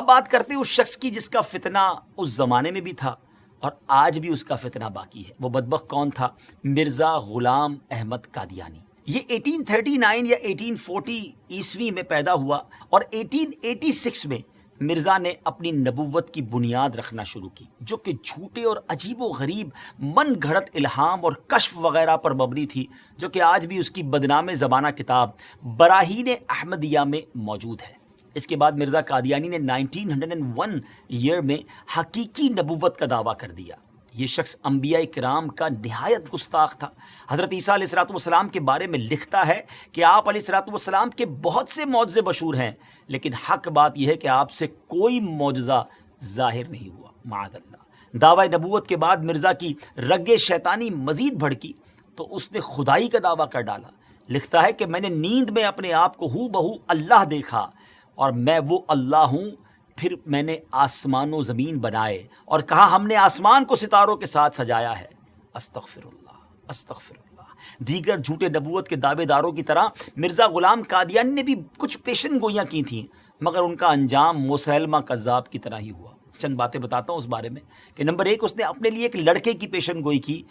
اب بات کرتے ہیں اس شخص کی جس کا فتنہ اس زمانے میں بھی تھا اور آج بھی اس کا فتنہ باقی ہے. وہ بدبخت کون تھا؟ مرزا غلام احمد قادیانی. یہ 1839 یا 1840 عیسوی میں پیدا ہوا اور 1886 میں مرزا نے اپنی نبوت کی بنیاد رکھنا شروع کی، جو کہ جھوٹے اور عجیب و غریب من گھڑت الہام اور کشف وغیرہ پر مبنی تھی، جو کہ آج بھی اس کی بدنام زمانہ کتاب براہین احمدیہ میں موجود ہے. اس کے بعد مرزا قادیانی نے 1901 ایئر میں حقیقی نبوت کا دعویٰ کر دیا. یہ شخص انبیاء کرام کا نہایت گستاخ تھا. حضرت عیسیٰ علیہ السلام کے بارے میں لکھتا ہے کہ آپ علیہ السلام کے بہت سے معجزے مشہور ہیں، لیکن حق بات یہ ہے کہ آپ سے کوئی معجزہ ظاہر نہیں ہوا، معاذ اللہ. دعوی نبوت کے بعد مرزا کی رگ شیطانی مزید بھڑکی تو اس نے خدائی کا دعویٰ کر ڈالا. لکھتا ہے کہ میں نے نیند میں اپنے آپ کو ہو بہو اللہ دیکھا اور میں وہ اللہ ہوں. پھر میں نے آسمان و زمین بنائے اور کہا ہم نے آسمان کو ستاروں کے ساتھ سجایا ہے. استغفر اللہ، استغفر اللہ. دیگر جھوٹے نبوت کے دعوے داروں کی طرح مرزا غلام قادیانی نے بھی کچھ پیشن گوئیاں کی تھیں، مگر ان کا انجام مسیلمہ کذاب کی طرح ہی ہوا. چند باتیں بتاتا ہوں اس بارے میں کہ نمبر 1، اس نے اپنے لیے ایک لڑکے کی پیشن گوئی کی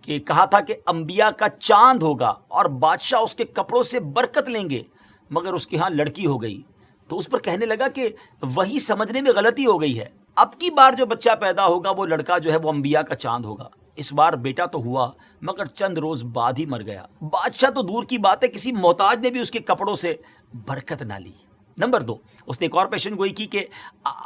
کہ کہا تھا کہ انبیاء کا چاند ہوگا اور بادشاہ اس کے کپڑوں سے برکت لیں گے، مگر اس کے ہاں لڑکی ہو گئی تو اس پر کہنے لگا کہ وہی سمجھنے میں غلطی ہو گئی ہے، اب کی بار جو بچہ پیدا ہوگا وہ لڑکا جو ہے وہ انبیاء کا چاند ہوگا. اس بار بیٹا تو ہوا مگر چند روز بعد ہی مر گیا. بادشاہ تو دور کی بات ہے، کسی محتاج نے بھی اس کے کپڑوں سے برکت نہ لی. نمبر 2، اس نے ایک اور پیشن گوئی کی کہ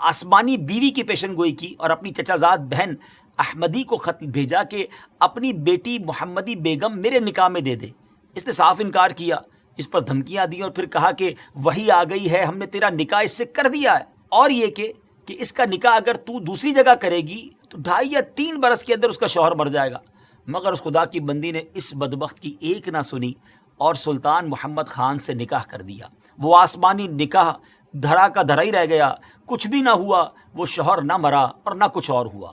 آسمانی بیوی کی پیشن گوئی کی اور اپنی چچا زاد بہن احمدی کو خط بھیجا کہ اپنی بیٹی محمدی بیگم میرے نکاح میں دے دے. اس نے صاف انکار کیا، اس پر دھمکیاں دی اور پھر کہا کہ وہی آ گئی ہے، ہم نے تیرا نکاح اس سے کر دیا ہے، اور یہ کہ اس کا نکاح اگر تو دوسری جگہ کرے گی تو 2.5 یا 3 برس کے اندر اس کا شوہر مر جائے گا. مگر اس خدا کی بندی نے اس بدبخت کی ایک نہ سنی اور سلطان محمد خان سے نکاح کر دیا. وہ آسمانی نکاح دھرا کا دھرا ہی رہ گیا، کچھ بھی نہ ہوا، وہ شوہر نہ مرا اور نہ کچھ اور ہوا.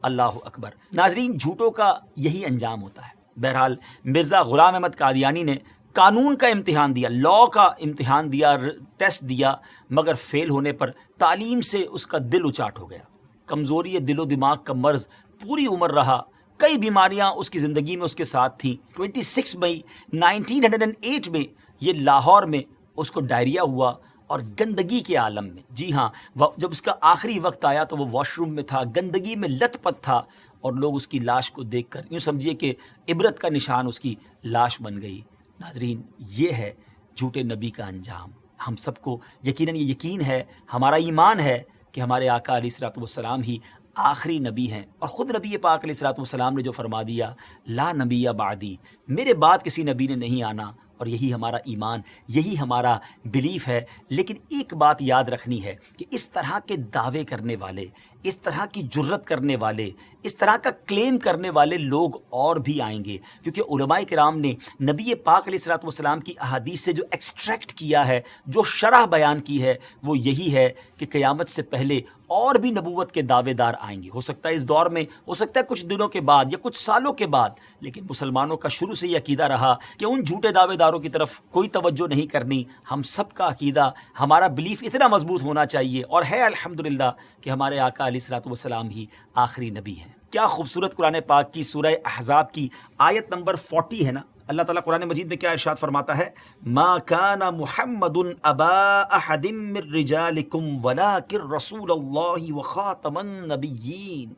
اللہ اکبر. ناظرین، جھوٹوں کا یہی انجام ہوتا ہے. بہرحال مرزا غلام احمد قادیانی نے قانون کا امتحان دیا، لا کا امتحان دیا، ٹیسٹ دیا، مگر فیل ہونے پر تعلیم سے اس کا دل اچاٹ ہو گیا. کمزوری دل و دماغ کا مرض پوری عمر رہا. کئی بیماریاں اس کی زندگی میں اس کے ساتھ تھیں. 26 مئی 1908 میں یہ لاہور میں اس کو ڈائریا ہوا اور گندگی کے عالم میں. جی ہاں، جب اس کا آخری وقت آیا تو وہ واش روم میں تھا، گندگی میں لت پت تھا اور لوگ اس کی لاش کو دیکھ کر یوں سمجھیے کہ عبرت کا نشان اس کی لاش بن گئی. ناظرین، یہ ہے جھوٹے نبی کا انجام. ہم سب کو یقیناً یہ یقین ہے، ہمارا ایمان ہے کہ ہمارے آقا علیہ السلام ہی آخری نبی ہیں، اور خود نبی پاک علیہ السلام نے جو فرما دیا لا نبی بعدی، میرے بعد کسی نبی نے نہیں آنا، اور یہی ہمارا ایمان، یہی ہمارا بلیف ہے. لیکن ایک بات یاد رکھنی ہے کہ اس طرح کے دعوے کرنے والے، اس طرح کی جرت کرنے والے، اس طرح کا کلیم کرنے والے لوگ اور بھی آئیں گے، کیونکہ علماء کرام نے نبی پاک علیہ السلام کی احادیث سے جو ایکسٹریکٹ کیا ہے، جو شرح بیان کی ہے، وہ یہی ہے کہ قیامت سے پہلے اور بھی نبوت کے دعوے دار آئیں گے. ہو سکتا ہے اس دور میں، ہو سکتا ہے کچھ دنوں کے بعد یا کچھ سالوں کے بعد، لیکن مسلمانوں کا شروع سے یہ عقیدہ رہا کہ ان جھوٹے دعوے داروں کی طرف کوئی توجہ نہیں کرنی. ہم سب کا عقیدہ، ہمارا بلیف اتنا مضبوط ہونا چاہیے، اور ہے الحمدللہ کہ ہمارے آقا علیہ السلام ہی آخری نبی ہیں. کیا خوبصورت قرآن پاک کی سورہ احزاب کی آیت نمبر 40 ہے نا. اللہ تعالیٰ قرآن مجید میں کیا ارشاد فرماتا ہے؟ ما کان محمد ابا احد من رجالکم ولکن رسول اللہ وخاتم النبیین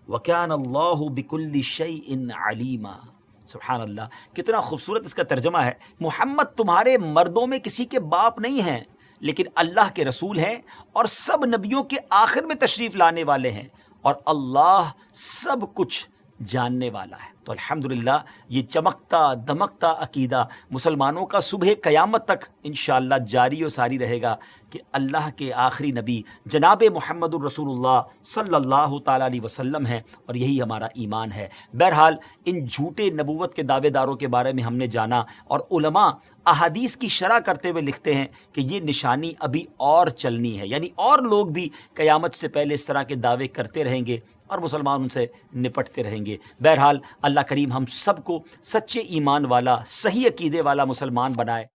وکان اللہ بکل شیء علیما. سبحان اللہ، کتنا خوبصورت اس کا ترجمہ ہے. محمد تمہارے مردوں میں کسی کے باپ نہیں ہیں، لیکن اللہ کے رسول ہیں اور سب نبیوں کے آخر میں تشریف لانے والے ہیں، اور اللہ سب کچھ جاننے والا ہے. تو الحمدللہ یہ چمکتا دمکتا عقیدہ مسلمانوں کا صبح قیامت تک انشاءاللہ جاری و ساری رہے گا کہ اللہ کے آخری نبی جناب محمد الرسول اللہ صلی اللہ تعالیٰ علیہ وسلم ہیں، اور یہی ہمارا ایمان ہے. بہرحال ان جھوٹے نبوت کے دعوے داروں کے بارے میں ہم نے جانا، اور علماء احادیث کی شرح کرتے ہوئے لکھتے ہیں کہ یہ نشانی ابھی اور چلنی ہے، یعنی اور لوگ بھی قیامت سے پہلے اس طرح کے دعوے کرتے رہیں گے اور مسلمان ان سے نپٹتے رہیں گے. بہرحال اللہ کریم ہم سب کو سچے ایمان والا، صحیح عقیدے والا مسلمان بنائے.